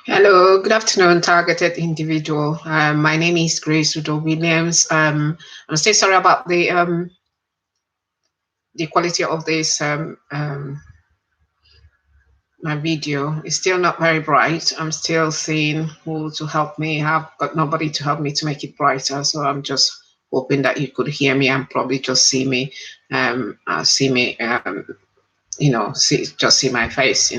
Hello, good afternoon, targeted individual. My name is Grace Udoh-Williams. I'm still sorry about the quality of this my video. It's still not very bright. I'm still seeing who to help me. I've got nobody to help me to make it brighter, so I'm just hoping that you could hear me and probably just see me, see me, just see my face.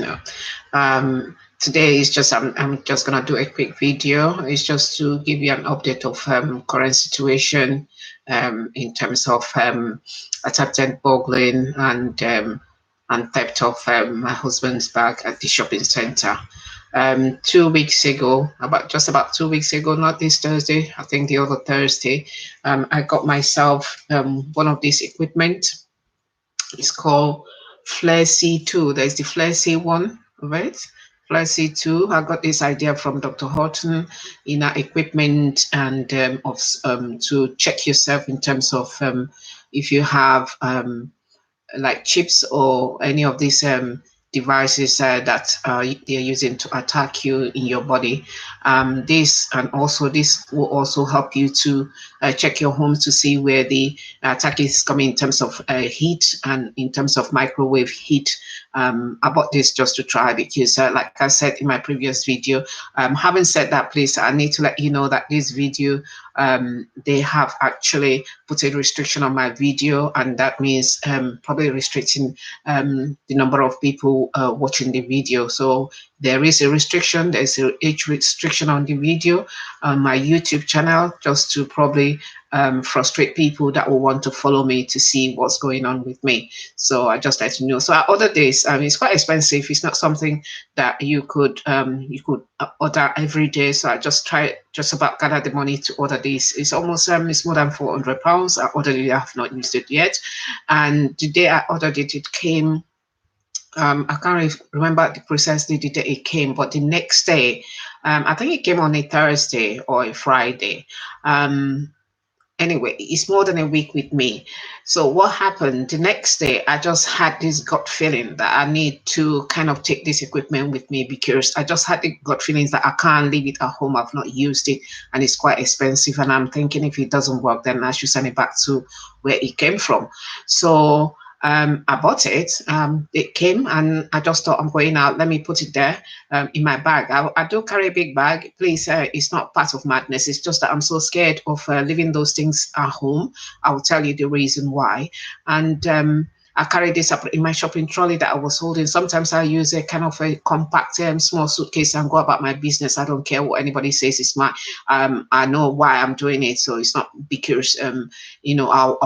Today is just I'm just gonna do a quick video. It's just to give you an update of current situation in terms of attempted burglary and theft of my husband's bag at the shopping center. 2 weeks ago, about 2 weeks ago, not this Thursday, I think the other Thursday, I got myself one of these equipment. It's called Flare C2. There's the Flare C1, right? Flare C2. I got this idea from Dr. Horton in our equipment and to check yourself in terms of if you have like chips or any of these devices that they're using to attack you in your body. This will also help you to check your home to see where the attack is coming in terms of heat and in terms of microwave heat. I bought this just to try because, like I said in my previous video, having said that, please, I need to let you know that this video, they have actually put a restriction on my video, and that means probably restricting the number of people watching the video. So there is a restriction, there's a age restriction on the video on my YouTube channel, just to probably frustrate people that will want to follow me to see what's going on with me. So I just let you know. So I ordered this. It's quite expensive. It's not something that you could order every day. So I just about gather the money to order this. It's almost it's more than £400. I ordered it. I have not used it yet, and the day I ordered it, it came. I can't remember the precisely the day it came, but the next day, I think it came on a Thursday or a Friday. Anyway, it's more than a week with me. So what happened the next day? I just had this gut feeling that I need to kind of take this equipment with me, because I just had the gut feelings that I can't leave it at home. I've not used it and it's quite expensive. And I'm thinking if it doesn't work, then I should send it back to where it came from. So I bought it. It came, and I just thought, I'm going out. Let me put it there in my bag. I do carry a big bag. Please, it's not part of madness. It's just that I'm so scared of leaving those things at home. I will tell you the reason why. And I carry this up in my shopping trolley that I was holding. Sometimes I use a kind of a compact, small suitcase and go about my business. I don't care what anybody says. It's my, I know why I'm doing it. So it's not because, I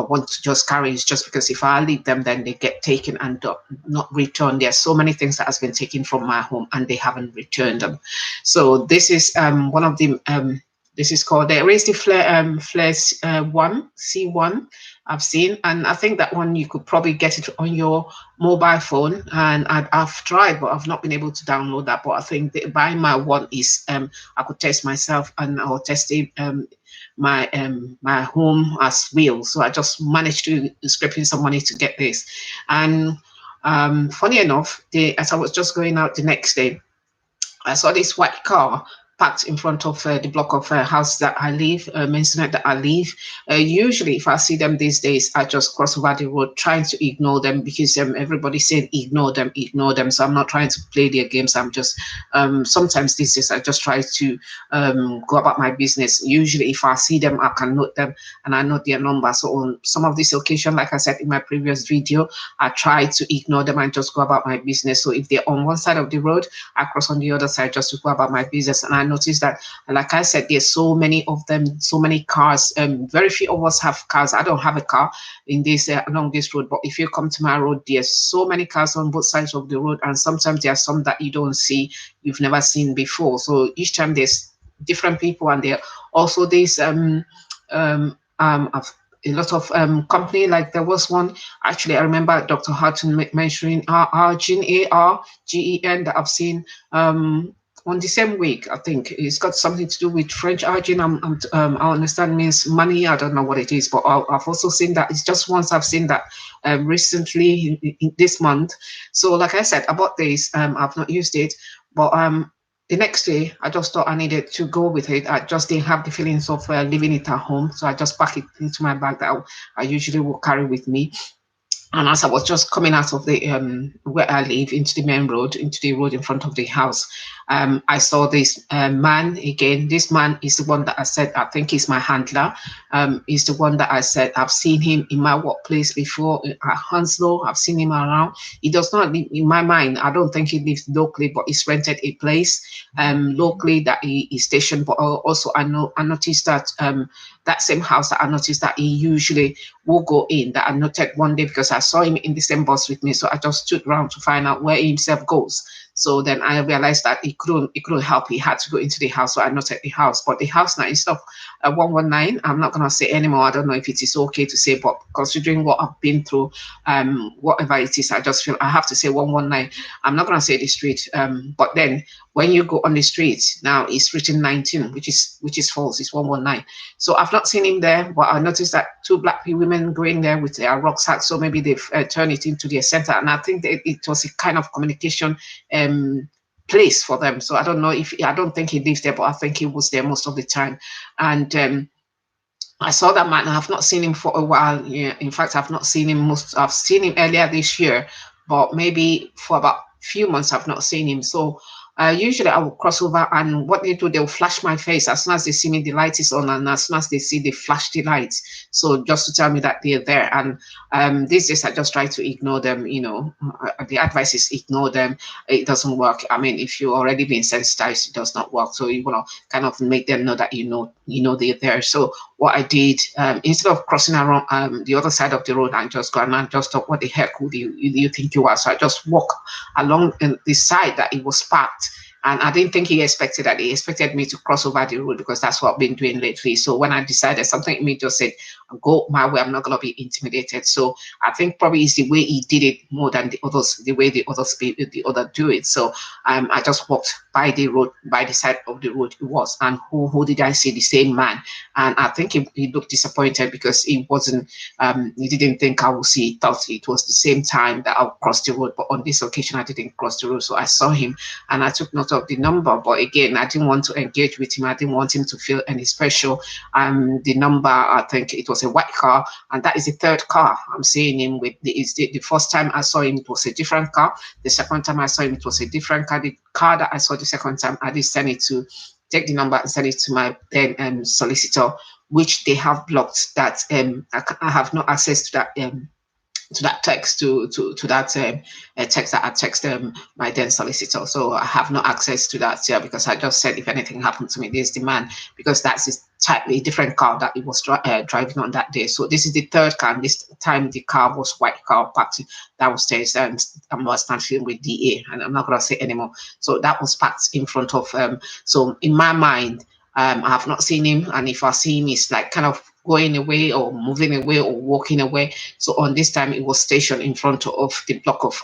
want to just carry. It's just because if I leave them, then they get taken and not returned. There's so many things that has been taken from my home and they haven't returned them. So this is one of the, this is called, there is the Flare 1, C1. I've seen, and I think that one you could probably get it on your mobile phone. And I've tried, but I've not been able to download that. But I think buying my one is I could test myself and I'll test it my home as well. So I just managed to scrape in some money to get this. And funny enough, as I was just going out the next day, I saw this white car parked in front of the block of house that I live, Maisonette that I live. Usually, if I see them these days, I just cross over the road, trying to ignore them, because everybody said ignore them, ignore them. So I'm not trying to play their games. I'm just sometimes these days I just try to go about my business. Usually, if I see them, I can note them and I note their number. So on some of this occasion, like I said in my previous video, I try to ignore them and just go about my business. So if they're on one side of the road, I cross on the other side just to go about my business. And I noticed that, like I said, there's so many of them, so many cars. Very few of us have cars. I don't have a car in this along this road, but if you come to my road, there's so many cars on both sides of the road, and sometimes there are some that you don't see, you've never seen before. So each time there's different people, and there also this a lot of company. Like there was one, actually I remember Dr. Hutton mentioning Argin, ARGEN, that I've seen on the same week. I think it's got something to do with French origin. I understand means money. I don't know what it is, but I've also seen that. It's just once I've seen that recently in this month. So like I said, I bought this. I've not used it, but the next day, I just thought I needed to go with it. I just didn't have the feelings of leaving it at home. So I just packed it into my bag that I usually will carry with me. And as I was just coming out of the where I live into the main road, into the road in front of the house, I saw this man again. This man is the one that I said I think is my handler. Is the one that I said I've seen him in my workplace before at Hounslow. I've seen him around. He does not live in my mind. I don't think he lives locally, but he's rented a place locally that he is stationed. But also I noticed that that same house that I noticed that he usually will go in, that I noted one day because I saw him in the same bus with me. So I just stood around to find out where he himself goes. So then I realized that he couldn't help. He had to go into the house. So I noted the house. But the house now is of 119. I'm not gonna say anymore. I don't know if it is okay to say, but considering what I've been through, whatever it is, I just feel I have to say 119. I'm not gonna say the street. But then when you go on the street now, it's written 19, which is false. It's 119. So I've not seen him there, but I noticed that two black women going there with their rucksacks. So maybe they've turned it into their center, and I think that it was a kind of communication place for them. So I don't know if I don't think he lives there, but I think he was there most of the time. And I saw that man. I have not seen him for a while. Yeah, in fact, I've not seen him I've seen him earlier this year, but maybe for about a few months I've not seen him. So usually I will cross over, and what they do, they'll flash my face as soon as they see me. The light is on, and as soon as they see, they flash the lights. So just to tell me that they're there. And these days I just try to ignore them. You know, the advice is ignore them. It doesn't work. I mean, if you're already being sensitized, it does not work. So you want to kind of make them know that you know they're there. So what I did, instead of crossing around the other side of the road and just go and just thought, what the heck would you think you are? So I just walk along the side that it was parked. And I didn't think he expected that. He expected me to cross over the road because that's what I've been doing lately. So when I decided, something in me just said, go my way. I'm not going to be intimidated. So I think probably it's the way he did it more than the others, the way the other do it. So I just walked by the road, by the side of the road it was. And who did I see? The same man. And I think he looked disappointed because he wasn't, he didn't think I would see. He thought it was the same time that I would cross the road. But on this occasion, I didn't cross the road. So I saw him and I took note of the number. But again, I didn't want to engage with him. I didn't want him to feel any special. The number, I think it was a white car, and that is the third car I'm seeing him with. The first time I saw him, it was a different car. The second time I saw him, it was a different car. The car that I saw the second time, I did send it to, take the number and send it to my then solicitor, which they have blocked. That I have no access to that text, to that text that I texted my then solicitor. So I have no access to that because I just said if anything happened to me, there's the man, because that's his type, a different car that he was driving on that day. So this is the third car, and this time the car was white car parked downstairs, and I was standing with DA, and I'm not gonna say anymore. So that was parked in front of so in my mind, I have not seen him, and if I see him, it's like kind of going away or moving away or walking away. So on this time, it was stationed in front of the block of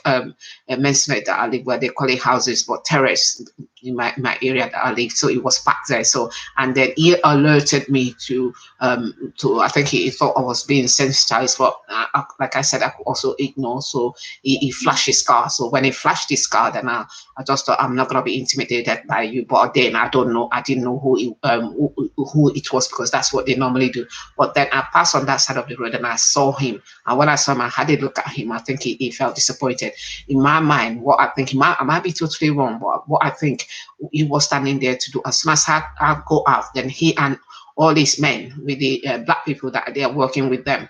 Mensonite that I live, where they call it houses, but terrace in my area that I live. So it was parked there. So, and then he alerted me to I think he thought I was being sensitized, but like I said, I could also ignore. So he flashed his car. So when he flashed his car, then I just thought, I'm not going to be intimidated by you. But then I didn't know who it was, because that's what they normally do. But then I passed on that side of the road and I saw him. And when I saw him, I had a look at him. I think he felt disappointed. In my mind, what I think, I might be totally wrong, but what I think he was standing there to do, as soon as I go out, then he and all these men with the black people that they are working with them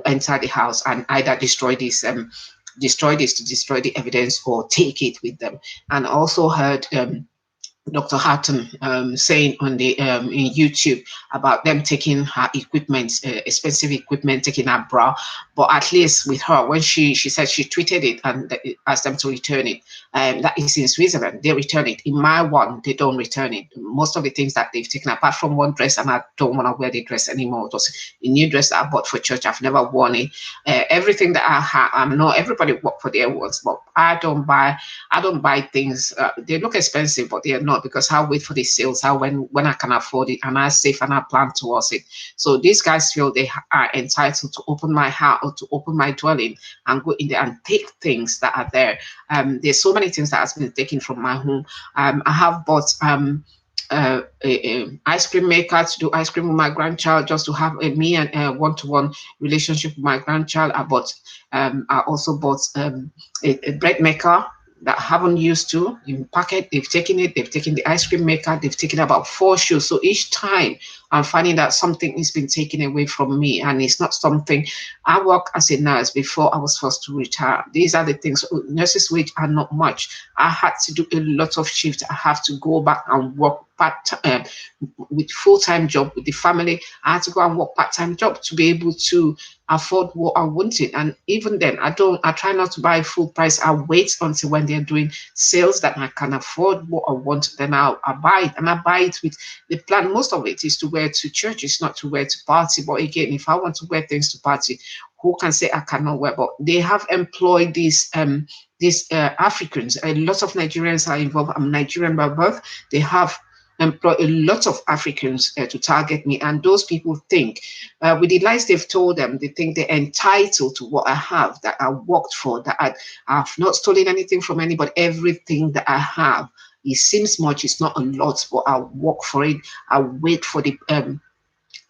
enter the house and either destroy this to destroy the evidence or take it with them. And also heard Dr. Hatton saying on the in YouTube about them taking her equipment, expensive equipment, taking her bra. But at least with her, when she said she tweeted it and asked them to return it, that is in Switzerland, they return it. In my one, they don't return it. Most of the things that they've taken, apart from one dress, and I don't want to wear the dress anymore. It was a new dress that I bought for church. I've never worn it. Everything that I have, I know everybody work for their ones, but I don't buy things. They look expensive, but they are not, because I wait for the sales, when I can afford it, and I save and I plan towards it. So these guys feel they are entitled to open my or to open my dwelling and go in there and take things that are there. There's so many things that has been taken from my home. I have bought a ice cream maker to do ice cream with my grandchild, just to have me and a one-to-one relationship with my grandchild. I also bought a bread maker that I haven't used to in packet. They've taken it, they've taken the ice cream maker, they've taken about 4 shoes. So each time I'm finding that something has been taken away from me, and it's not something. I work as a nurse before I was forced to retire. These are the things. Nurses' wage are not much. I had to do a lot of shifts. I have to go back and work part-time with full-time job with the family. I had to go and work part-time job to be able to afford what I wanted. And even then, I try not to buy full price. I wait until when they're doing sales that I can afford what I want. Then I buy it, and I buy it with the plan. Most of it is to wear to church. It's not to wear to party. But again, if I want to wear things to party, who can say I cannot wear? But they have employed these Africans. A lot of Nigerians are involved. I'm Nigerian by birth. They have employ a lot of Africans to target me, and those people think, with the lies they've told them, they think they're entitled to what I have, that I worked for, that I've not stolen anything from anybody. Everything that I have, it seems much, it's not a lot, but I work for it. I wait for the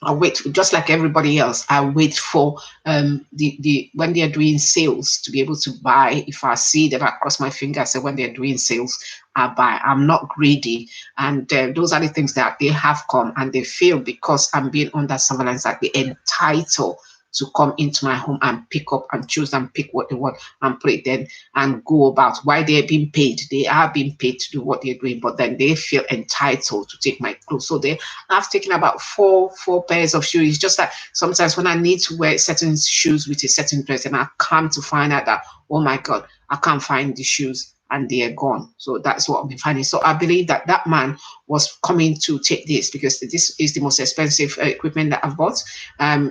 I wait, just like everybody else. I wait for the when they're doing sales to be able to buy. If I see that, I cross my fingers. So when they're doing sales, I buy. I'm not greedy, and those are the things that they have come, and they feel because I'm being under surveillance that they're entitled to come into my home and pick up and choose and pick what they want and put it then and go about. Why they're being paid? They are being paid to do what they're doing, but then they feel entitled to take my clothes. So I've taken about four pairs of shoes. It's just that sometimes when I need to wear certain shoes with a certain dress, and I come to find out that, oh my God, I can't find the shoes and they are gone. So that's what I've been finding. So I believe that that man was coming to take this, because this is the most expensive equipment that I've bought.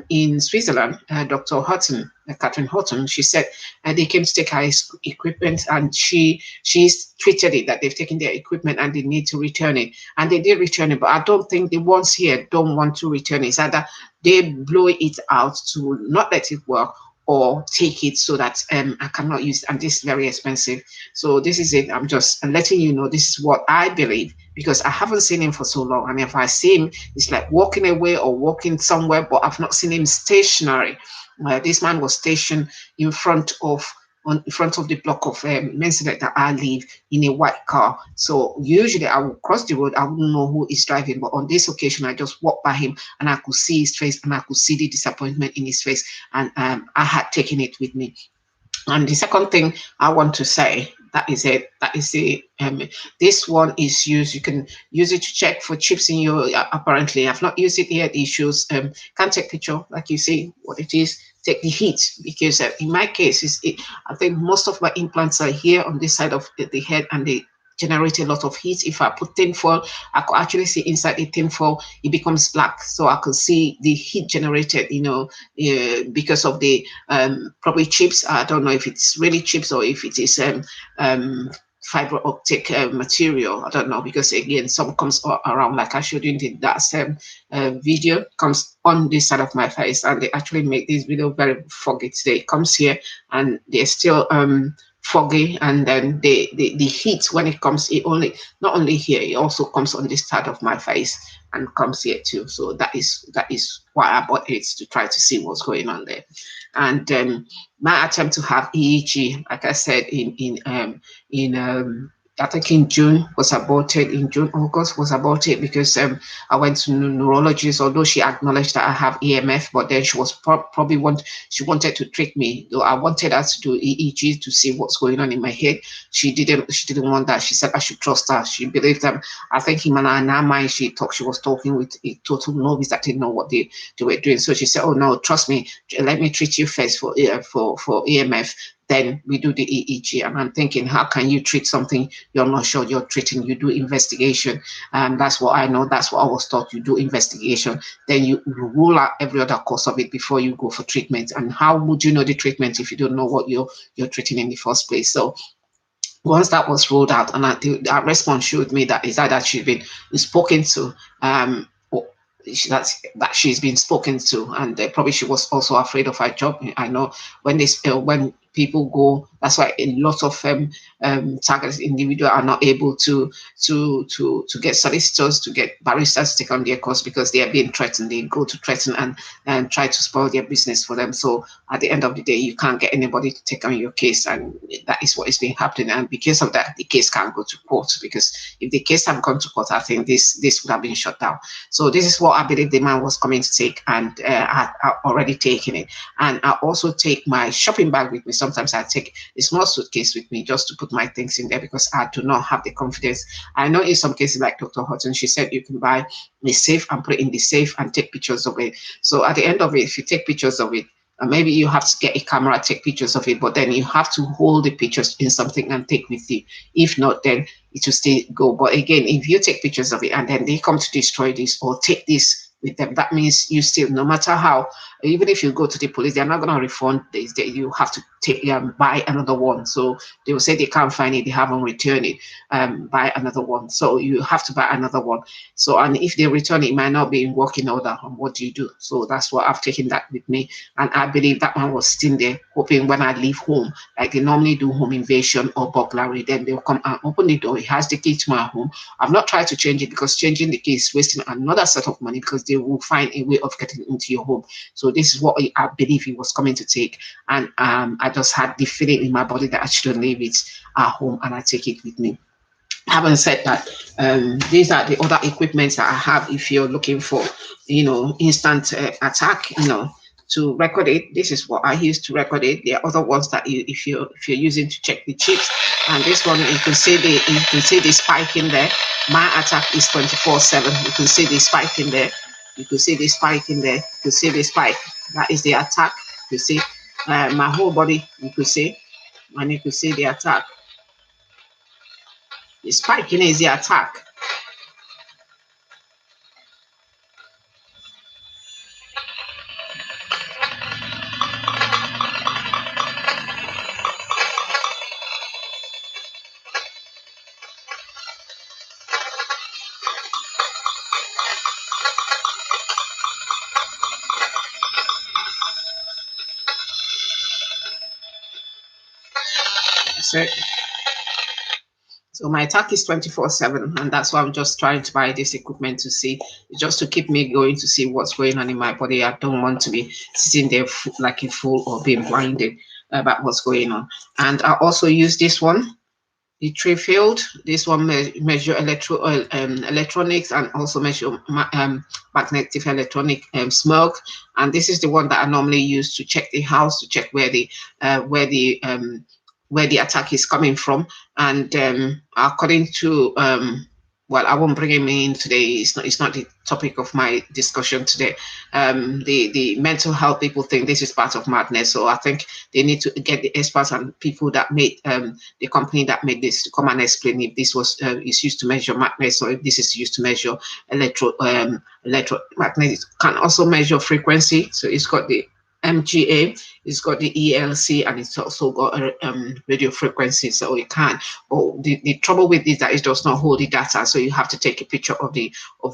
In Switzerland, Dr. Houghton, Catherine Houghton, she said they came to take her equipment, and she's treated it that they've taken their equipment and they need to return it. And they did return it, but I don't think the ones here don't want to return it. It's either they blow it out to not let it work, or take it so that I cannot use it, and this is very expensive. So this is it. I'm just letting you know this is what I believe, because I haven't seen him for so long, and if I see him, it's like walking away or walking somewhere, but I've not seen him stationary. This man was stationed in front of the block of Men's Select that I live, in a white car. So usually I would cross the road, I wouldn't know who is driving, but on this occasion I just walked by him and I could see his face, and I could see the disappointment in his face, and I had taken it with me. And the second thing I want to say, that is it. That is the this one is used. You can use it to check for chips in your. Apparently, I've not used it yet. It shows can take picture, like you see what it is. Take the heat, because in my case, I think most of my implants are here on this side of the head, and they generate a lot of heat. If I put tin foil, I could actually see inside the tin foil, it becomes black. So I could see the heat generated, because of the probably chips. I don't know if it's really chips or if it is fiber optic material. I don't know, because again, some comes around, like I showed you in that video, comes on this side of my face, and they actually make this video very foggy today. It comes here and they're still foggy, and then the heat, when it comes, not only here, it also comes on this side of my face and comes here too. So that is why I bought it, to try to see what's going on there. And my attempt to have EEG, like I said, I think in June was aborted. In June, August was aborted, because I went to neurologist. Although she acknowledged that I have EMF, but then she was probably she wanted to trick me. Though I wanted her to do EEG to see what's going on in my head. She didn't want that. She said I should trust her. She believed them. I think in her mind she was talking with a total novice that didn't know what they were doing. So she said, "Oh no, trust me. Let me treat you first for EMF. Then we do the EEG." And I'm thinking, how can you treat something you're not sure you're treating? You do investigation. That's what I know. That's what I was taught. You do investigation. Then you rule out every other cause of it before you go for treatment. And how would you know the treatment if you don't know what you're treating in the first place? So once that was rolled out, and that response showed me that is that she's been spoken to, that she's been spoken to, and probably she was also afraid of her job. I know when people go, that's why a lot of targeted individuals are not able to get solicitors, to get barristers to take on their course, because they are being threatened. They go to threaten and try to spoil their business for them. So at the end of the day, you can't get anybody to take on your case, and that is what is been happening. And because of that, the case can't go to court, because if the case had gone to court, I think this would have been shut down. So this is what I believe the man was coming to take, and I already taken it. And I also take my shopping bag with me. Sometimes I take a small suitcase with me just to put my things in there, because I do not have the confidence. I know in some cases, like Dr. Houghton, she said you can buy a safe and put it in the safe and take pictures of it. So at the end of it, if you take pictures of it, maybe you have to get a camera, take pictures of it, but then you have to hold the pictures in something and take with you. If not, then it will stay go. But again, if you take pictures of it and then they come to destroy this or take this with them, that means you still, no matter how, even if you go to the police, they're not going to refund this. You have to take buy another one. So they will say they can't find it, they haven't returned it, buy another one. So you have to buy another one. So, and if they return it, it might not be in working order. And what do you do? So that's what I've taken that with me. And I believe that man was sitting there hoping when I leave home, like they normally do home invasion or burglary, then they'll come and open the door. He has the key to my home. I've not tried to change it, because changing the key is wasting another set of money, because they will find a way of getting into your home. So this is what I believe he was coming to take. And I just had the feeling in my body that I shouldn't leave it at home, and I take it with me. Having said that, these are the other equipments that I have if you're looking for, instant attack, to record it. This is what I use to record it. There are other ones that if you're using to check the chips. And this one, you can see the spike in there. My attack is 24/7. You can see the spike in there. You can see the spike in there. You can see the spike. That is the attack. You see my whole body. You could see, and you could see the attack. The spiking is the attack. So my attack is 24/7, and that's why I'm just trying to buy this equipment to see, just to keep me going, to see what's going on in my body. I don't want to be sitting there like a fool or being blinded about what's going on. And I also use this one, the tree field. This one measure electronics, and also measure magnetic electronic smoke. And this is the one that I normally use to check the house, to check where the attack is coming from. And according to well, I won't bring him in today. It's not the topic of my discussion today. The mental health people think this is part of madness. So I think they need to get the experts and people that made the company that made this to come and explain if this was is used to measure madness, or if this is used to measure electromagnetic. Can also measure frequency. So it's got the MGA, it's got the ELC, and it's also got radio frequency. So it can. Oh, the trouble with this, that it does not hold the data, so you have to take a picture of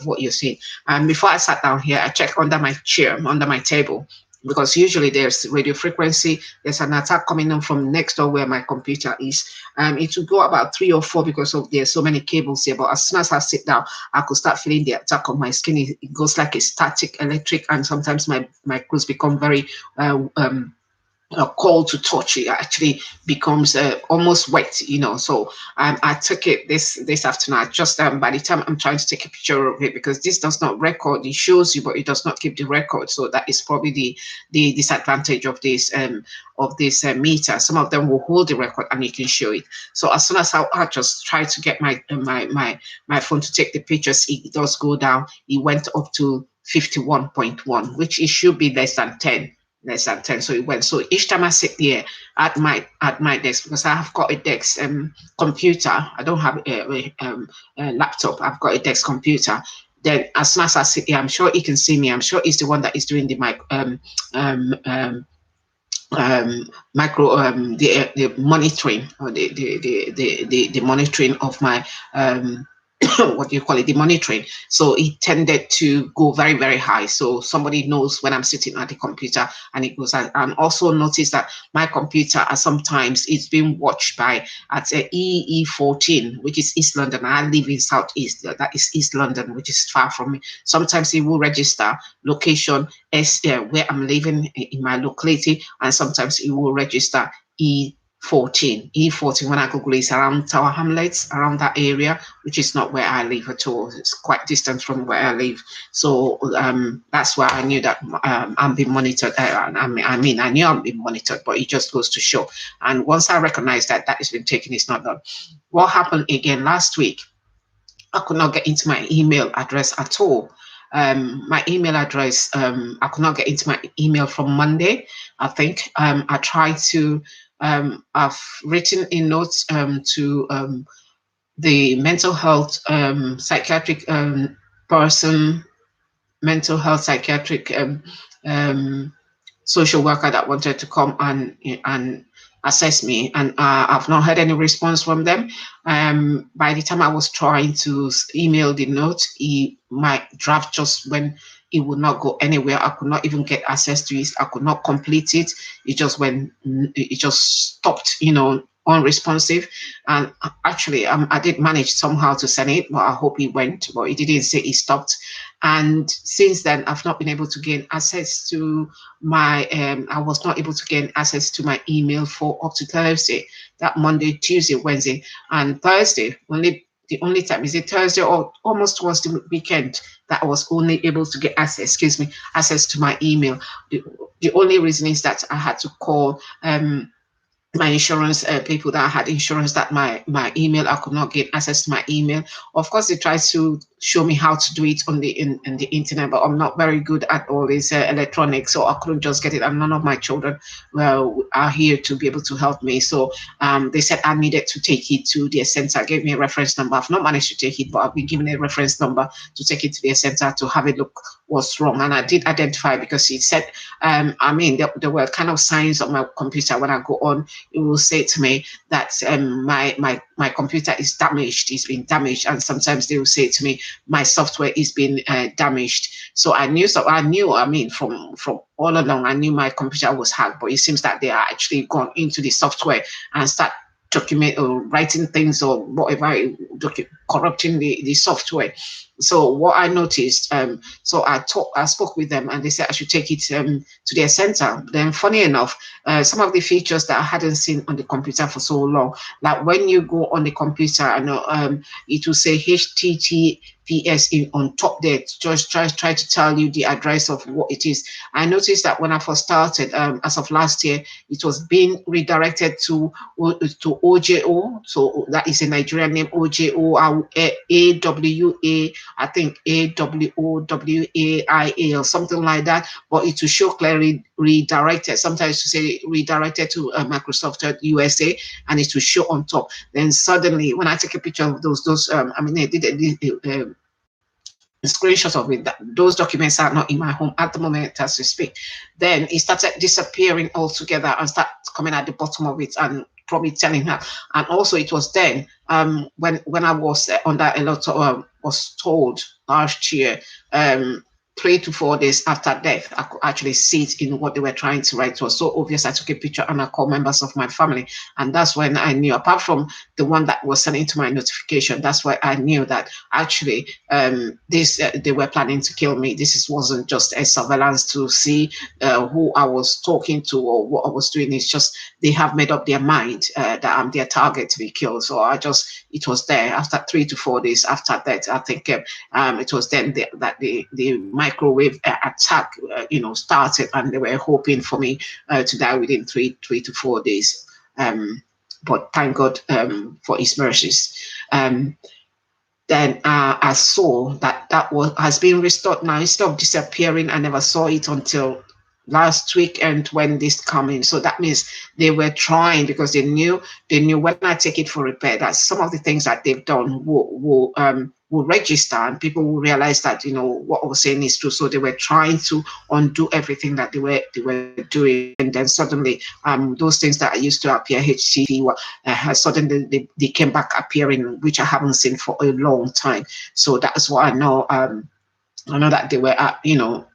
what you're seeing. And before I sat down here, I checked under my chair, under my table, because usually there's radio frequency. There's an attack coming in from next door where my computer is. It will go about 3 or 4 because of there's so many cables here. But as soon as I sit down, I could start feeling the attack on my skin. It goes like a static electric, and sometimes my clothes become very cold to touch. It actually becomes almost wet, So I took it this afternoon. I just by the time I'm trying to take a picture of it, because this does not record, it shows you, but it does not keep the record. So that is probably the disadvantage of this meter. Some of them will hold the record and you can show it. So as soon as I just try to get my phone to take the pictures, it does go down. It went up to 51.1, which it should be less than 10. So it went. So each time I sit there at my desk, because I have got a desk computer, I don't have a laptop, I've got a desk computer. Then as soon as I sit here, I'm sure he can see me. I'm sure it's the one that is doing the the monitoring, or the monitoring of my what do you call it, the monitoring. So it tended to go very, very high. So somebody knows when I'm sitting at the computer, and it goes. And also notice that my computer sometimes it's being watched by at EE14, which is East London. I live in Southeast. That is East London, which is far from me. Sometimes it will register location as where I'm living in my locality, and sometimes it will register E14. When I Google it, it's around Tower Hamlets, around that area, which is not where I live at all. It's quite distant from where I live. So that's why I knew that I'm being monitored. I knew I'm being monitored, but it just goes to show. And once I recognize that that has been taken, it's not done. What happened again last week? I could not get into my email address at all. My email address, I could not get into my email from Monday, I think. I tried to, I've written in notes to the mental health psychiatric person, mental health psychiatric social worker that wanted to come and assess me, and I've not had any response from them. By the time I was trying to email the note, my draft just went. It would not go anywhere. I could not even get access to it. I could not complete it. It just went. It just stopped. Unresponsive. And actually, I did manage somehow to send it, but I hope it went. But it didn't say it stopped. And since then, I've not been able to gain access to my. I was not able to gain access to my email for up to Thursday. That Monday, Tuesday, Wednesday, and Thursday. The only time is it Thursday or almost towards the weekend that I was only able to get access. Access to my email. The only reason is that I had to call. My insurance people that I had insurance, that my email, I could not get access to my email. Of course, they tried to show me how to do it on the in the internet, but I'm not very good at all this electronics, so I couldn't just get it. And none of my children are here to be able to help me. So they said I needed to take it to their center. Gave me a reference number. I've not managed to take it, but I've been given a reference number to take it to their center to have a look what's wrong. And I did identify, because it said, there were kind of signs on my computer when I go on. It will say to me that my computer is damaged, it's been damaged, and sometimes they will say to me my software is being damaged. So I knew, from all along, I knew my computer was hacked, but it seems that they are actually gone into the software and start document or writing things or whatever, corrupting the software. So what I noticed, so I spoke with them, and they said I should take it to their center. Then, funny enough, some of the features that I hadn't seen on the computer for so long, like when you go on the computer, I know it will say HTTPS on top there, just try to tell you the address of what it is. I noticed that when I first started, as of last year, it was being redirected to OJO. So that is a Nigerian name, OJO, AWA. I think AWOWAIA or something like that, but it will show clearly redirected. Sometimes to say redirected to Microsoft USA, and it will show on top. Then suddenly, when I take a picture of those, I did a screenshots of it. Those documents are not in my home at the moment as we speak. Then it started disappearing altogether and start coming at the bottom of it, and probably telling her. And also, it was then when I was under a lot of was told last year, 3 to 4 days after death, I could actually see it in what they were trying to write. It was so obvious. I took a picture and I called members of my family, and that's when I knew, apart from the one that was sending to my notification, that's why I knew that actually they were planning to kill me. Wasn't just a surveillance to see who I was talking to or what I was doing. It's just they have made up their mind that I'm their target to be killed. So it was there after 3 to 4 days after that. I think it was then that the microwave attack started, and they were hoping for me to die within 3 to 4 days. But thank God for His mercies. Then I saw that has been restored now. Instead of disappearing, I never saw it until last weekend when this coming. So that means they were trying, because they knew when I take it for repair that some of the things that they've done will register, and people will realize that what I was saying is true. So they were trying to undo everything that they were doing, and then suddenly those things that used to appear HTV suddenly they came back appearing, which I haven't seen for a long time. So that's what I know. I know that they were,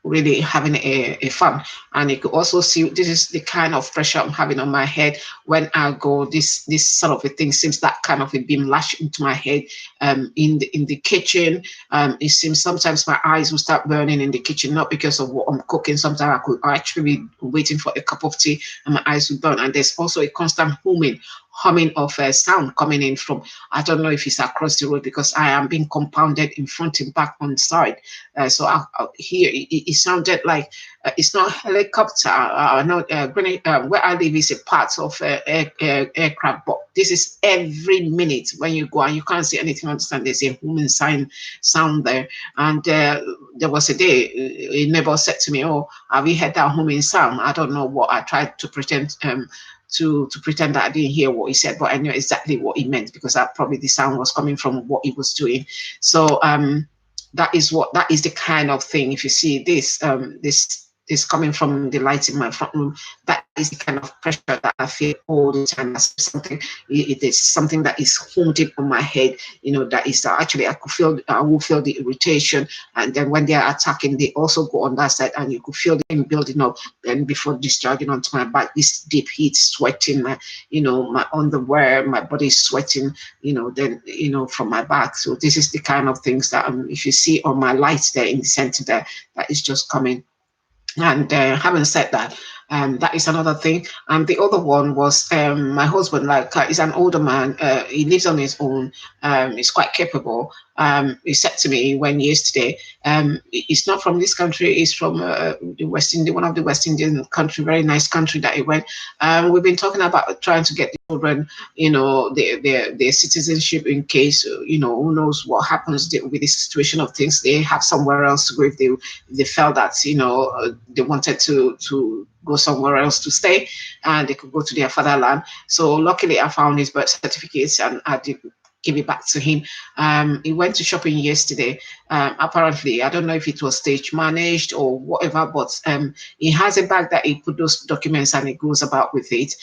really having a fun. And you could also see this is the kind of pressure I'm having on my head when I go. This sort of a thing seems that kind of a beam lashed into my head. In the kitchen, it seems sometimes my eyes will start burning in the kitchen, not because of what I'm cooking. Sometimes I could actually be waiting for a cup of tea and my eyes will burn. And there's also a constant humming of sound coming in from, I don't know if it's across the road, because I am being compounded in front and back on side. So I hear it sounded like it's not helicopter. No, where I live is a part of aircraft, but this is every minute when you go and you can't see anything. Understand? There's a human sound there, and there was a day a neighbor said to me, "Oh, have you heard that humming sound?" I don't know what. I tried to pretend. To pretend that I didn't hear what he said, but I knew exactly what he meant, because probably the sound was coming from what he was doing. So that is the kind of thing. If you see this coming from the light in my front room, that is the kind of pressure that I feel all the time. As something, it is something that is haunted on my head. That is actually I will feel the irritation, and then when they are attacking, they also go on that side, and you could feel them building up. Then before discharging onto my back, this deep heat, sweating, my underwear, my body is sweating. Then from my back. So this is the kind of things that if you see on my lights there in the center there, that is just coming. And having said that, that is another thing. And the other one was my husband. Like he's an older man. He lives on his own. He's quite capable. He said to me when yesterday, he's not from this country. He's from the West Indian, one of the West Indian country, very nice country that he went. We've been talking about trying to get the children, their citizenship in case, who knows what happens with the situation of things. They have somewhere else to go if they felt that, they wanted to go somewhere else to stay, and they could go to their fatherland. So luckily I found his birth certificates and I did give it back to him. He went to shopping yesterday. Apparently, I don't know if it was stage managed or whatever, but he has a bag that he put those documents and he goes about with it.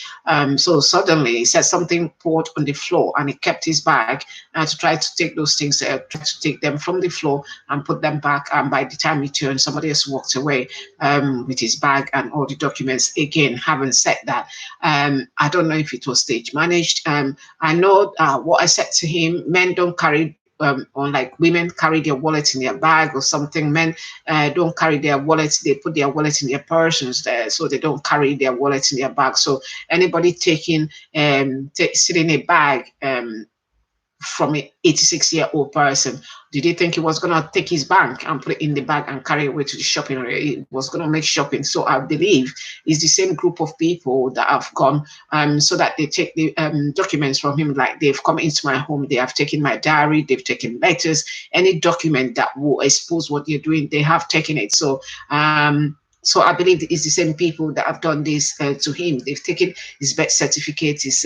So suddenly he said something poured on the floor, and he kept his bag to try to take those things, try to take them from the floor and put them back. And by the time he turned, somebody else walked away with his bag and all the documents. Again, having said that, I don't know if it was stage managed. I know what I said to him: men don't carry unlike women carry their wallet in their bag or something. Men don't carry their wallets. They put their wallet in their persons there, so they don't carry their wallets in their bag. So anybody taking sitting a bag from an 86-year-old person, did he think he was going to take his bank and put it in the bag and carry it away to the shopping area? He was going to make shopping. So I believe it's the same group of people that have gone so that they take the documents from him. Like they've come into my home, they have taken my diary, they've taken letters, any document that will expose what they're doing, they have taken it. So I believe it's the same people that have done this to him. They've taken his birth certificate, his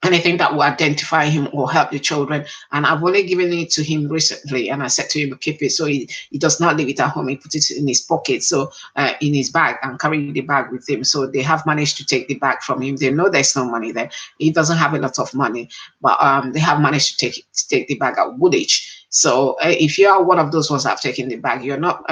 anything that will identify him or help the children. And I've only given it to him recently, and I said to him, keep it. So he does not leave it at home. He puts it in his pocket, so in his bag, and carry the bag with him. So they have managed to take the bag from him. They know there's no money there. He doesn't have a lot of money, but they have managed to take the bag at Woolwich. So if you are one of those ones that have taken the bag, you're not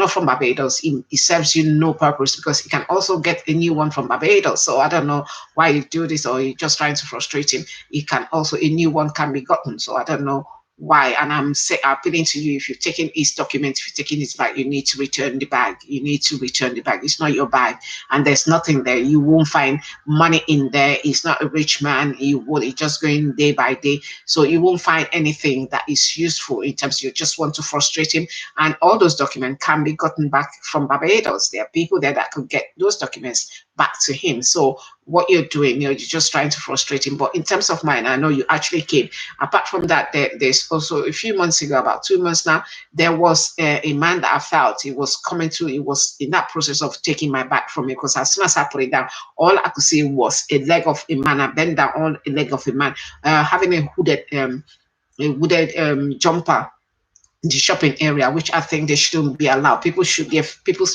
from Barbados. It serves you no purpose, because you can also get a new one from Barbados. So I don't know why you do this, or you're just trying to frustrate him. A new one can be gotten. So I don't know why. And I'm appealing to you: if you've taken his document, if you've taken his bag, you need to return the bag. You need to return the bag. It's not your bag, and there's nothing there. You won't find money in there. He's not a rich man. He's just going day by day. So you won't find anything that is useful in terms of you just want to frustrate him. And all those documents can be gotten back from Barbados. There are people there that could get those documents back to him. So what you're doing, you're just trying to frustrate him. But in terms of mine, I know you actually came. Apart from that, there's also a few months ago, about 2 months now, there was a man that I felt he was coming to, he was in that process of taking my bag from me, because as soon as I put it down, all I could see was a leg of a man. I bent down on a leg of a man, having a hooded jumper in the shopping area, which I think they shouldn't be allowed. People's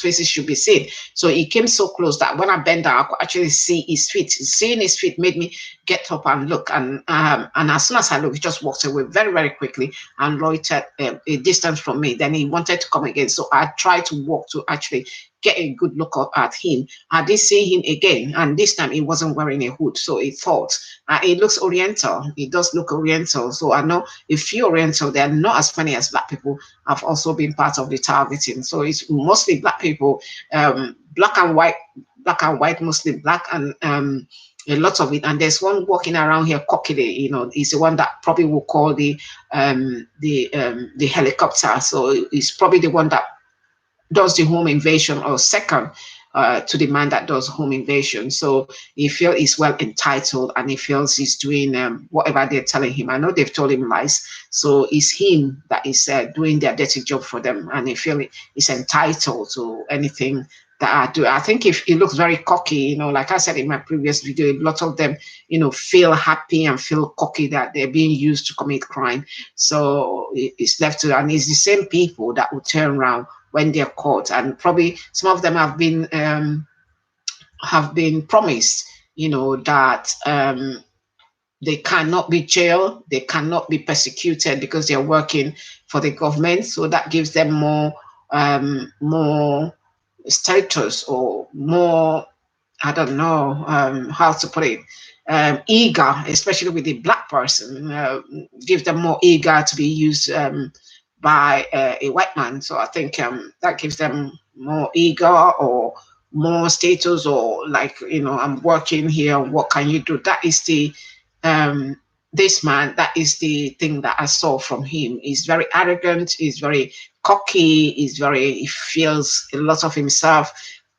faces should be seen. So he came so close that when I bent down, I could actually see his feet. Seeing his feet made me get up and look. And as soon as I looked, he just walked away very, very quickly and loitered a distance from me. Then he wanted to come again. So I tried to walk to actually get a good look at him. I did see him again, and this time he wasn't wearing a hood. So he thought, it looks Oriental. It does look Oriental. So I know a few Oriental, there are not as many as Black people, have also been part of the targeting. So it's mostly Black people, black and white, mostly Black, and a lot of it. And there's one walking around here cockily, he's the one that probably will call the helicopter. So he's probably the one that does the home invasion, or second to the man that does home invasion. So he feels he's well entitled, and he feels he's doing whatever they're telling him. I know they've told him lies, so it's him that is doing their dirty job for them, and he feels he's entitled to anything that I do. I think if he looks very cocky, like I said in my previous video, a lot of them, feel happy and feel cocky that they're being used to commit crime. So it's left to, and it's the same people that will turn around when they're caught, and probably some of them have been promised, that they cannot be jailed, they cannot be persecuted because they're working for the government. So that gives them more status, or more, I don't know how to put it, eager, especially with the Black person, give them more eager to be used by a white man. So I think that gives them more eager, or more status, or like, I'm working here, what can you do? That is the this man, that is the thing that I saw from him. He's very arrogant, he's very cocky, he feels a lot of himself.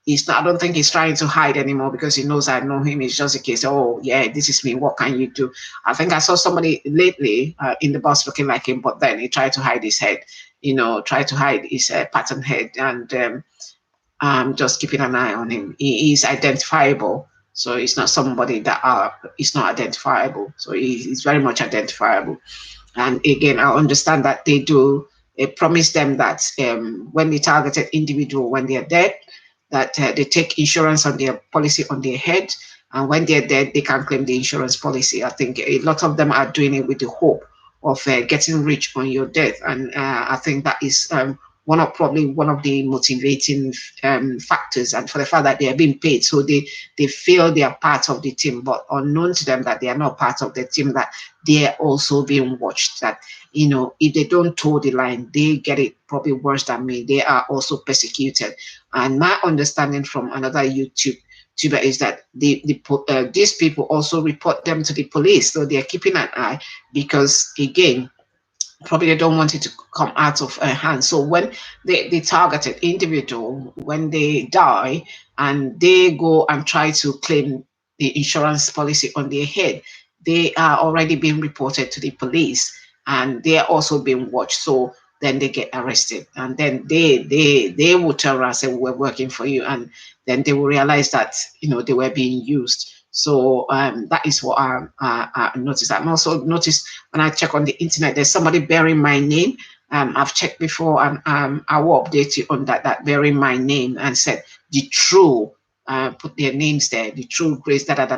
I don't think he's trying to hide anymore, because he knows I know him. It's just a case, oh yeah, this is me, what can you do? I think I saw somebody lately in the bus looking like him, but then he tried to hide his head, tried to hide his pattern head, and I'm just keeping an eye on him. He is identifiable, so it's not somebody that is not identifiable. So he's very much identifiable. And again, I understand that they do promise them that when the targeted individual, when they're dead, that they take insurance on their policy on their head, and when they're dead, they can claim the insurance policy. I think a lot of them are doing it with the hope of getting rich on your death, and I think that is one of the motivating factors, and for the fact that they are being paid, so they feel they are part of the team, but unknown to them that they are not part of the team, that they are also being watched. That if they don't toe the line, they get it probably worse than me. They are also persecuted. And my understanding from another YouTuber is that these people also report them to the police, so they are keeping an eye, because again, probably they don't want it to come out of hand. So when the targeted individual, when they die and they go and try to claim the insurance policy on their head, they are already being reported to the police, and they are also being watched. So then they get arrested, and then they will tell us that we're working for you, and then they will realize that they were being used. So that is what I noticed. I've also noticed when I check on the internet, there's somebody bearing my name. I've checked before, and I will update you on that bearing my name, and said the true, put their names there, the true Grace, But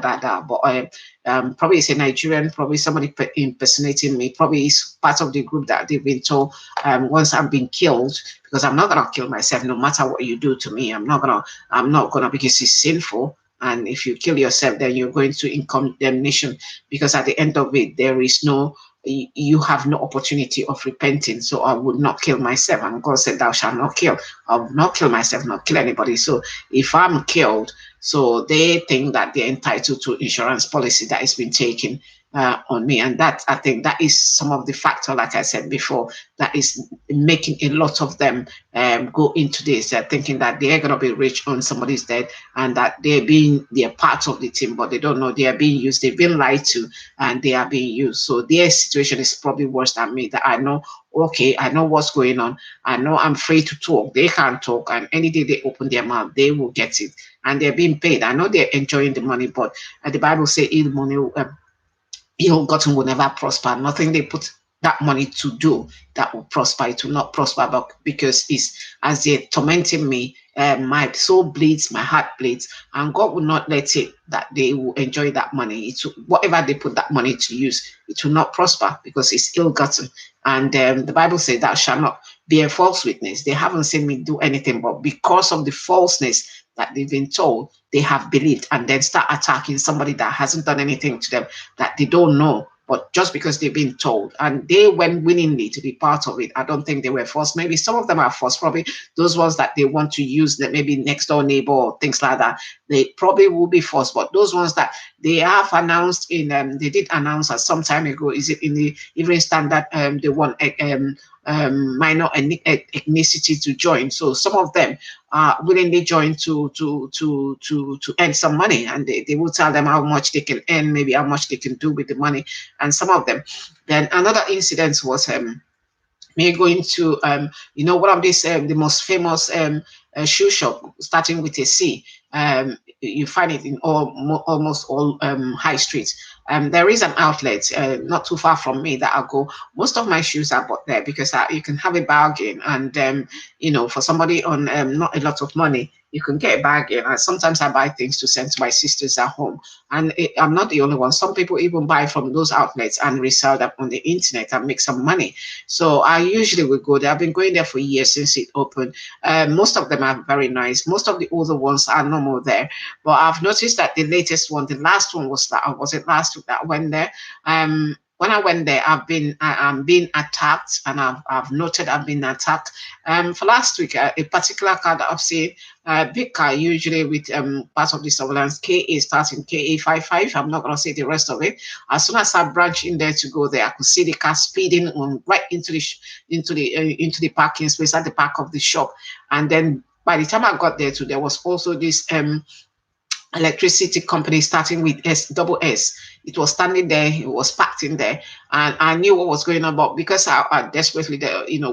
probably it's a Nigerian, probably somebody impersonating me. Probably it's part of the group that they've been told once I'm being killed, because I'm not gonna kill myself no matter what you do to me. I'm not gonna, because it's sinful. And if you kill yourself, then you're going to in condemnation, because at the end of it, you have no opportunity of repenting. So I would not kill myself. And God said, thou shalt not kill. I will not kill myself, not kill anybody. So if I'm killed, so they think that they're entitled to insurance policy that has been taken on me. And that, I think that is some of the factor, like I said before, that is making a lot of them go into this. They're thinking that they're going to be rich on somebody's dead, and that they're part of the team, but they don't know they are being used. They've been lied to, and they are being used. So their situation is probably worse than me. That I know, okay, I know what's going on. I know I'm free to talk. They can't talk, and any day they open their mouth, they will get it, and they're being paid. I know they're enjoying the money, but the Bible says, "Ill money, ill-gotten will never prosper." Nothing they put that money to do that will prosper. It will not prosper, but because it's as they're tormenting me, my soul bleeds, my heart bleeds, and God will not let it that they will enjoy that money. It's whatever they put that money to use, it will not prosper because it's ill-gotten. And the Bible says, "Thou shalt not be a false witness." They haven't seen me do anything, but because of the falseness that they've been told, they have believed, and then start attacking somebody that hasn't done anything to them, that they don't know, but just because they've been told, and they went willingly to be part of it. I don't think they were forced. Maybe some of them are forced, probably those ones that they want to use, that maybe next door neighbor or things like that, they probably will be forced. But those ones that they have announced in, they did announce us some time ago, is it in the Evening Standard, they want minor ethnicity to join. So some of them willingly join to earn some money, and they will tell them how much they can earn, maybe how much they can do with the money. And some of them, then another incident was me going to one of these the most famous shoe shop starting with a C. You find it in almost all high streets. There is an outlet not too far from me that I go. Most of my shoes are bought there because you can have a bargain, and for somebody on not a lot of money, you can get a bargain. And sometimes I buy things to send to my sisters at home, and I'm not the only one. Some people even buy from those outlets and resell them on the internet and make some money. So I usually will go there. I've been going there for years since it opened. Most of them are very nice. Most of the older ones are no more there. But I've noticed that the latest one, the last one was it last week that I went there? When I went there, I'm being attacked, and I've noted I've been attacked. For last week, a particular car that I've seen, big car, usually with part of the surveillance, KA starting KA55. I'm not going to say the rest of it. As soon as I branched in there to go there, I could see the car speeding on right into the parking space at the back of the shop. And then by the time I got there too, there was also this electricity company starting with double S. It was standing there, it was packed in there, and I knew what was going on. But because I desperately,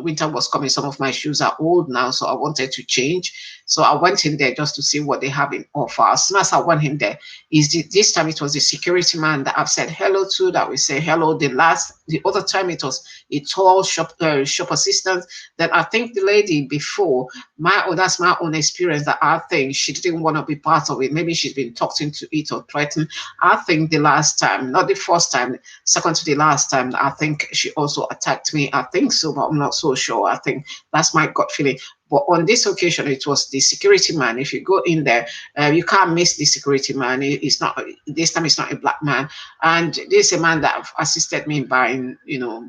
winter was coming, some of my shoes are old now, so I wanted to change. So I went in there just to see what they have in offer. As soon as I went in there, this time it was the security man that I've said hello to, that we say hello. The other time it was a tall shop assistant. Then I think the lady before, that's my own experience, that I think she didn't want to be part of it. Maybe she's been talked into it or threatened. I think the last time, not the first time, second to the last time, I think she also attacked me. I think so, but I'm not so sure. I think that's my gut feeling. But on this occasion, it was the security man. If you go in there, you can't miss the security man. It's not, this time it's not a black man. And this is a man that assisted me in buying,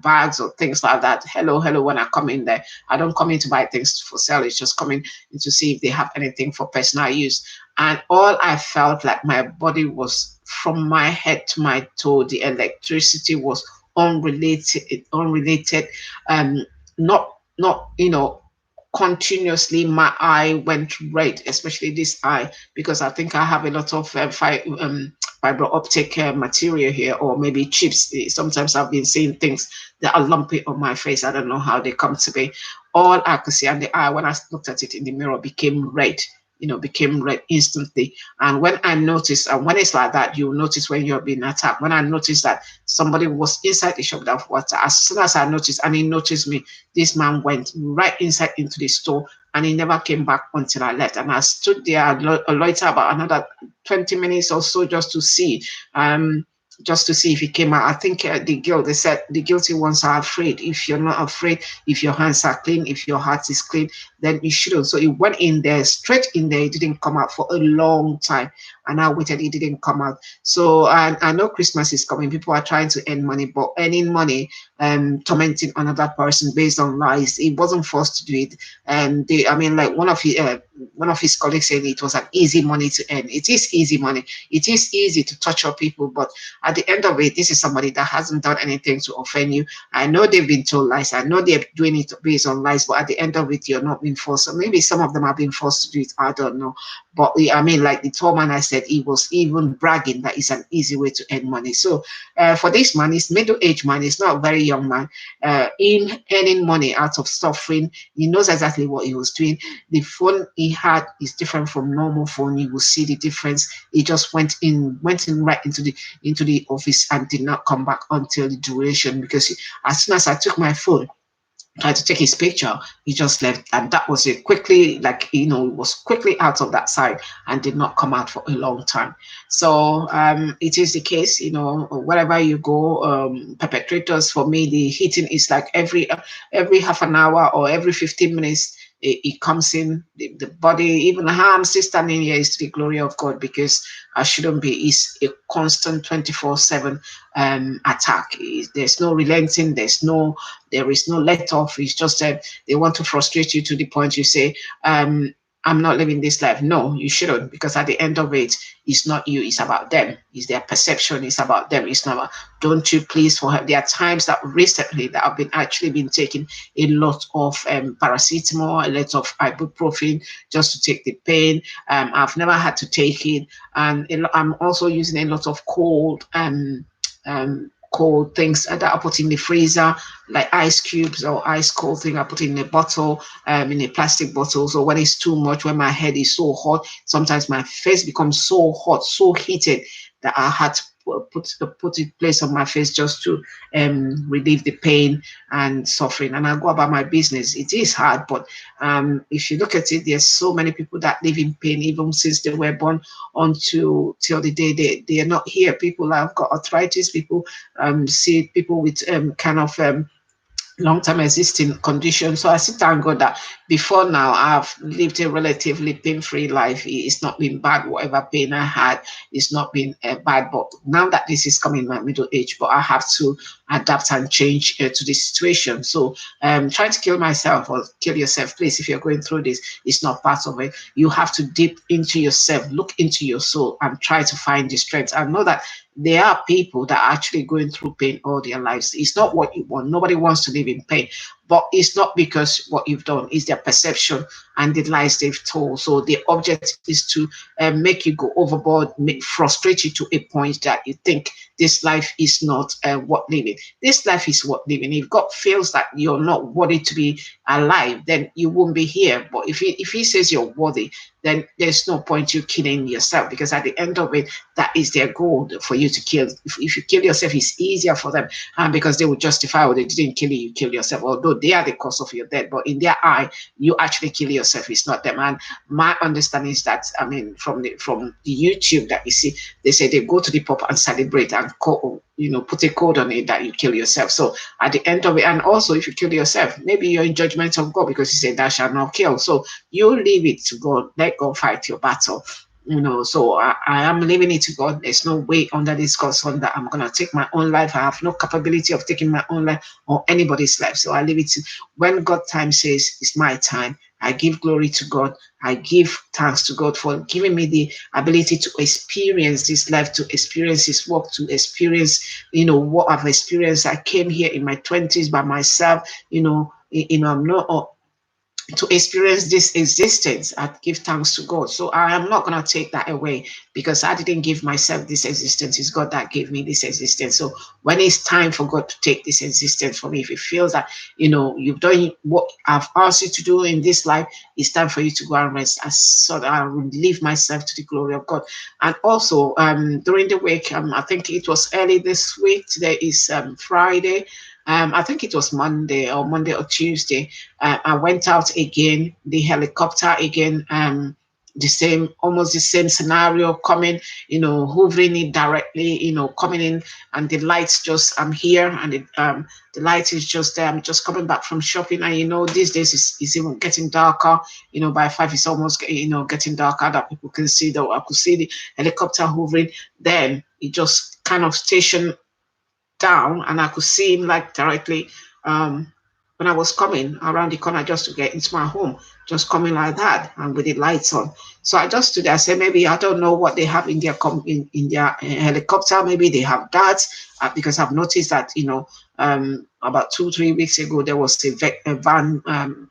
bags or things like that. Hello, when I come in there. I don't come in to buy things for sale. It's just coming in to see if they have anything for personal use. And all I felt like my body was, from my head to my toe, the electricity was unrelated, not continuously. My eye went red, especially this eye, because I think I have a lot of fiber optic material here, or maybe chips. Sometimes I've been seeing things that are lumpy on my face. I don't know how they come to be. All I could see, and the eye, when I looked at it in the mirror, became red. Became red instantly. And when I noticed, and when it's like that, you notice when you're being attacked. When I noticed that somebody was inside the shop that water, as soon as I noticed, and he noticed me, this man went right inside into the store, and he never came back until I left. And I stood there loiter about another 20 minutes or so just to see if he came out. I think they said the guilty ones are afraid. If you're not afraid, if your hands are clean, if your heart is clean, then you shouldn't. So he went in there, straight in there. He didn't come out for a long time. And I waited, he didn't come out. So I know Christmas is coming. People are trying to earn money, but earning money, tormenting another person based on lies. He wasn't forced to do it. And like one of his colleagues said, it was an easy money to earn. It is easy money. It is easy to torture people, but at the end of it, this is somebody that hasn't done anything to offend you. I know they've been told lies. I know they're doing it based on lies, but at the end of it, you're not being forced. So maybe some of them are being forced to do it. I don't know. But I mean, like the tall man I said, he was even bragging that it's an easy way to earn money. So for this man, he's middle-aged man. He's not a very young man. In earning money out of suffering, he knows exactly what he was doing. The phone he had is different from normal phone. You will see the difference. He just went in right into the office and did not come back until the duration, because as soon as I took my phone, tried to take his picture, he just left, and that was it. Quickly, like it was quickly out of that side and did not come out for a long time. So it is the case, wherever you go, perpetrators. For me, the hitting is like every half an hour or every 15 minutes. It comes in the body. Even how I'm still standing here is to the glory of God, because I shouldn't be. It's a constant 24/7 attack. There's no relenting. There is no let off. It's just that they want to frustrate you to the point you say, I'm not living this life. No, you shouldn't, because at the end of it, it's not you, it's about them. It's their perception, it's about them. It's not about, don't you please for help. There are times that recently that I've been taking a lot of paracetamol, a lot of ibuprofen just to take the pain. I've never had to take it. And I'm also using a lot of cold things that I put in the freezer, like ice cubes or ice cold thing. I put in a bottle, in a plastic bottle. So when it's too much, when my head is so hot, sometimes my face becomes so hot, so heated, that I had to put it place on my face just to relieve the pain and suffering. And I go about my business. It is hard, but if you look at it, there's so many people that live in pain even since they were born until till the day they are not here. People have got arthritis. People see people with kind of long-term existing condition. So I still thank God that before now I've lived a relatively pain-free life. It's not been bad. Whatever pain I had, it's not been bad. But now that this is coming my middle age, but I have to adapt and change to the situation. So trying to kill myself or kill yourself, please, if you're going through this, it's not part of it. You have to dip into yourself, look into your soul, and try to find the strength. I know that there are people that are actually going through pain all their lives. It's not what you want. Nobody wants to live in pain, but it's not because what you've done, is their perception and the lies they've told. So the object is to make you go overboard, frustrate you to a point that you think this life is not worth living. This life is worth living. If God feels that you're not worthy to be alive, then you won't be here. But if he says you're worthy, then there's no point you killing yourself, because at the end of it, that is their goal, for you to kill. If you kill yourself, it's easier for them, because they will justify, oh, they didn't kill you, you killed yourself, although they are the cause of your death. But in their eye, you actually kill yourself. It's not them. And my understanding is that, I mean, from the YouTube that you see, they say they go to the pub and celebrate and put a code on it that you kill yourself. So at the end of it, and also if you kill yourself, maybe you're in judgment of God, because he said thou shalt not kill. So you leave it to God. Let God fight your battle. So I am leaving it to God. There's no way under this God's sun that I'm gonna take my own life. I have no capability of taking my own life or anybody's life. So I leave it to when God time says it's my time. I give glory to God. I give thanks to God for giving me the ability to experience this life, to experience His work, to experience, what I've experienced. I came here in my 20s by myself. I'm not to experience this existence. I give thanks to God. So I am not going to take that away, because I didn't give myself this existence. It's God that gave me this existence. So when it's time for God to take this existence from me, if it feels that, you've done what I've asked you to do in this life, it's time for you to go and rest. I relieve myself to the glory of God. And also during the week, I think it was early this week. Today is Friday. I think it was Monday or Tuesday. I went out again, the helicopter again, almost the same scenario coming, hovering it directly, coming in, and the lights just, I'm here, and the light is just there. I'm just coming back from shopping, and these days it's even getting darker. By 5 it's almost getting darker, that people can see. Though I could see the helicopter hovering, then it just kind of stationed down, and I could see him like directly when I was coming around the corner just to get into my home, just coming like that and with the lights on. So I just stood there. I said, maybe I don't know what they have in their in their helicopter. Maybe they have that, because I've noticed that, about 2 3 weeks ago there was a van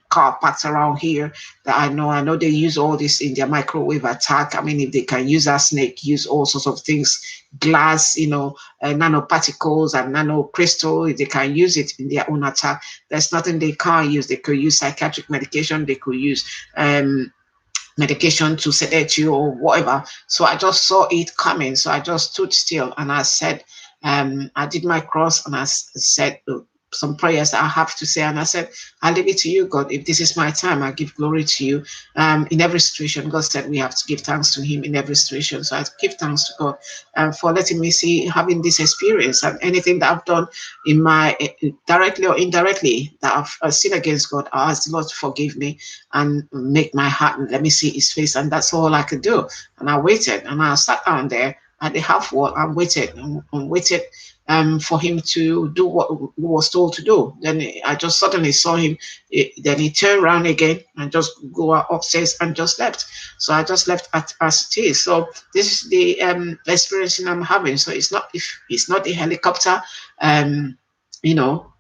car parked around here that I know they use all this in their microwave attack. I mean, if they can use a snake, use all sorts of things, glass, nanoparticles and nanocrystal, if they can use it in their own attack, there's nothing they can't use. They could use psychiatric medication, they could use medication to sedate you or whatever. So I just saw it coming. So I just stood still and I said, I did my cross and I said some prayers that I have to say. And I said, I leave it to you, God. If this is my time, I give glory to you. In every situation, God said we have to give thanks to him in every situation. So I give thanks to God for letting me see, having this experience, and anything that I've done in my directly or indirectly that I've sinned against God, I ask the Lord to forgive me and make my heart and let me see his face. And that's all I could do. And I waited and I sat down there at the half wall and waited and waited for him to do what he was told to do. Then I just suddenly saw him. Then he turned around again and just go upstairs and just left. So I just left as it is. So this is the experience I'm having. So it's not, if it's not the helicopter,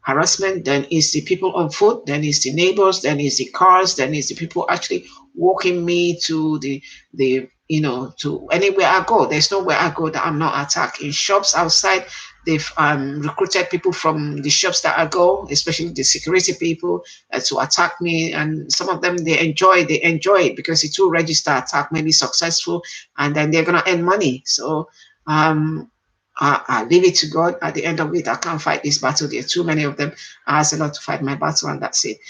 harassment, then it's the people on foot, then it's the neighbors, then it's the cars, then it's the people actually walking me to the to anywhere I go. There's nowhere I go that I'm not attacked. In shops outside, they've recruited people from the shops that I go, especially the security people, to attack me. And some of them, they enjoy it because the two register attack may be successful, and then they're gonna earn money. So I leave it to God. At the end of it, I can't fight this battle. There are too many of them. I ask the Lord to fight my battle, and that's it.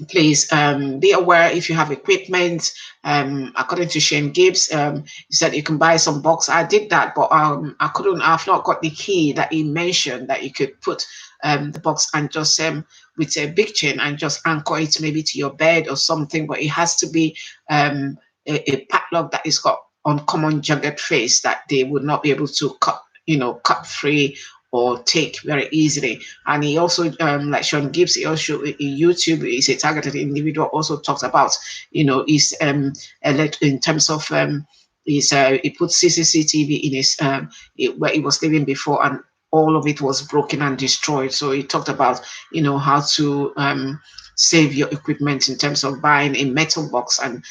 Please be aware if you have equipment. According to Shane Gibbs, he said you can buy some box. I did that, but I've not got the key that he mentioned that you could put the box and just with a big chain and just anchor it maybe to your bed or something. But it has to be a padlock that is got uncommon jagged face that they would not be able to cut free or take very easily. And he also, like Sean Gibbs, he also in YouTube is a targeted individual, also talks about, his in terms of he put CCTV in his where he was living before, and all of it was broken and destroyed. So he talked about, how to save your equipment in terms of buying a metal box and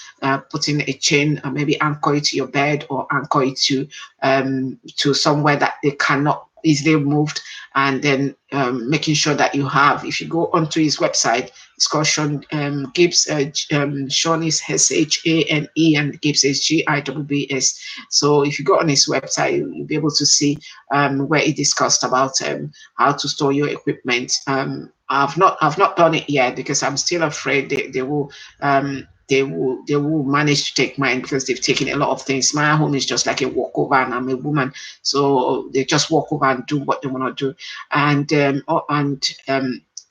putting a chain and maybe anchor it to your bed or anchor it to somewhere that they cannot easily moved, and then making sure that you have, if you go onto his website, it's called Sean Gibbs. Sean is Shane and Gibbs is Gibbs. So if you go on his website, you'll be able to see where he discussed about how to store your equipment. I've not done it yet because I'm still afraid they will manage to take mine, because they've taken a lot of things. My home is just like a walkover, and I'm a woman, so they just walk over and do what they want to do. And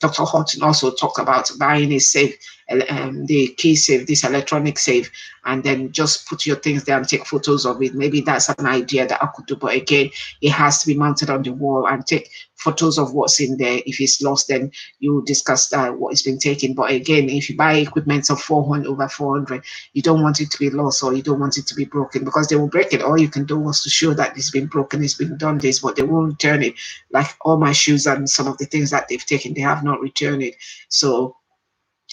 Dr. Horton also talked about buying a safe, the key safe, this electronic safe, and then just put your things there and take photos of it. Maybe that's an idea that I could do, but again, it has to be mounted on the wall and take photos of what's in there. If it's lost, then you discuss what is being taken. But again, if you buy equipment of 400 over 400, you don't want it to be lost, or you don't want it to be broken, because they will break it. All you can do was to show that it's been broken, it's been done this, but they won't return it. Like all my shoes and some of the things that they've taken, they have not returned it. So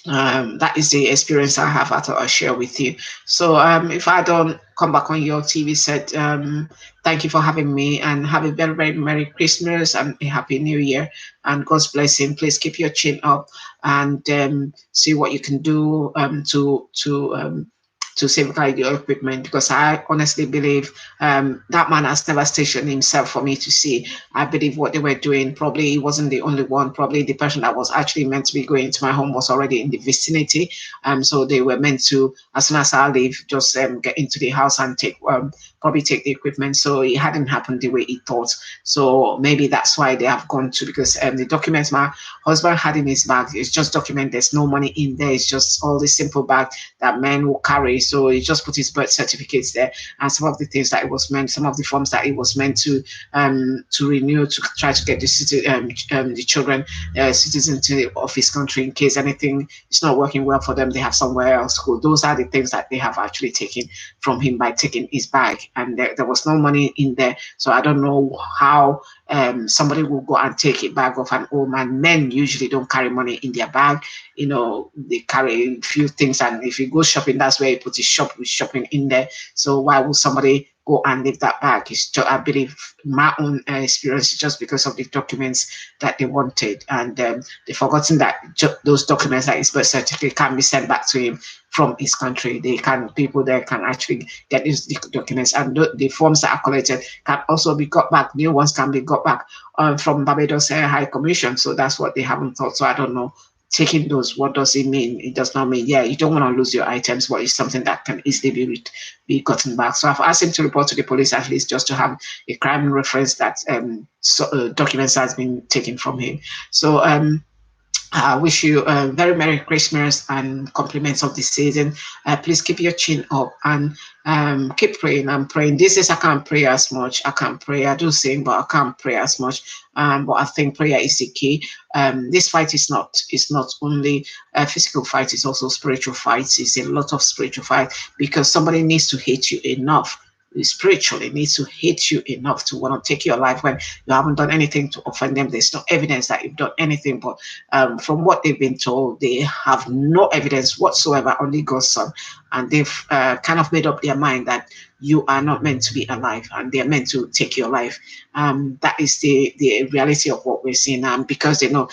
that is the experience I have. I thought I'll share with you. So if I don't come back on your TV set, thank you for having me, and have a very, very Merry Christmas and a Happy New Year, and God's blessing. Please keep your chin up and see what you can do to safeguard your equipment, because I honestly believe that man has never stationed himself for me to see. I believe what they were doing, probably he wasn't the only one. Probably the person that was actually meant to be going to my home was already in the vicinity. So they were meant to, as soon as I leave, just get into the house and take probably take the equipment. So it hadn't happened the way he thought. So maybe that's why they have gone to, because the documents my husband had in his bag, it's just document. There's no money in there. It's just all this simple bag that men will carry. So he just put his birth certificates there and some of the things that it was meant, some of the forms that it was meant to renew, to try to get the children citizen of his country in case anything is not working well for them. They have somewhere else to go. Those are the things that they have actually taken from him by taking his bag, and there was no money in there. So I don't know how somebody will go and take a bag of an old man. Men usually don't carry money in their bag. They carry a few things, and if you go shopping, that's where he put his shopping in there. So why would somebody go and leave that bag? I believe my own experience, just because of the documents that they wanted, and they've forgotten that those documents, like his birth certificate, can be sent back to him from his country. People there can actually get these documents, and the forms that are collected can also be got back. New ones can be got back from Barbados High Commission. So that's what they haven't thought. So I don't know. Taking those, what does it mean? It does not mean, yeah, you don't want to lose your items, but it's something that can easily be gotten back. So I've asked him to report to the police, at least just to have a crime reference that documents has been taken from him. So I wish you a very Merry Christmas and compliments of the season. Please keep your chin up and keep praying. I'm praying. This is I can't pray as much. I can't pray. I do sing, but I can't pray as much. But I think prayer is the key. This fight is not only a physical fight. It's also spiritual fights. It's a lot of spiritual fight, because somebody needs to hate you enough. Spiritually needs to hate you enough to want to take your life when you haven't done anything to offend them. There's no evidence that you've done anything, but from what they've been told, they have no evidence whatsoever, only God's son, and they've kind of made up their mind that you are not meant to be alive, and they're meant to take your life. That is the reality of what we're seeing, because they know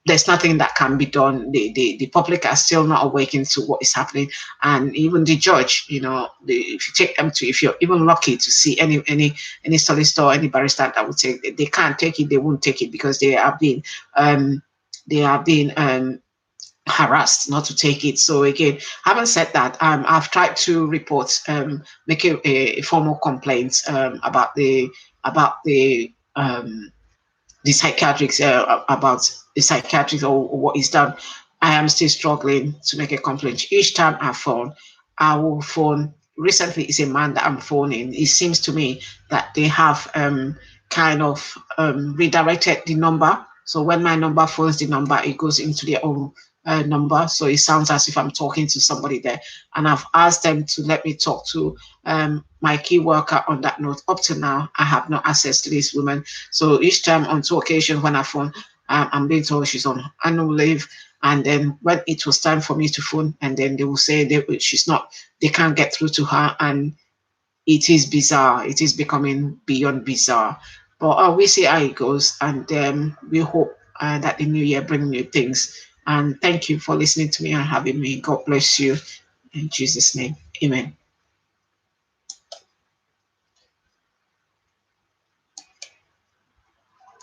there's nothing that can be done. The public are still not awakened to what is happening, and even the judge, if you take them to, if you're even lucky to see any solicitor or any barrister that would say they can't take it, they won't take it, because they are being harassed not to take it. So again, having said that, I've tried to report, make a formal complaint about the psychiatrics, about the psychiatrics, or what is done. I am still struggling to make a complaint. Each time I will phone. Recently, it's a man that I'm phoning. It seems to me that they have kind of redirected the number. So when my number phones the number, it goes into their own number. So it sounds as if I'm talking to somebody there. And I've asked them to let me talk to my key worker on that note. Up to now, I have no access to this woman. So each time, on two occasions when I phone, I'm being told she's on annual leave. And then when it was time for me to phone, and then they will say they can't get through to her. And it is bizarre. It is becoming beyond bizarre. But we see how it goes. And we hope that the new year brings new things. And thank you for listening to me and having me. God bless you. In Jesus' name, amen.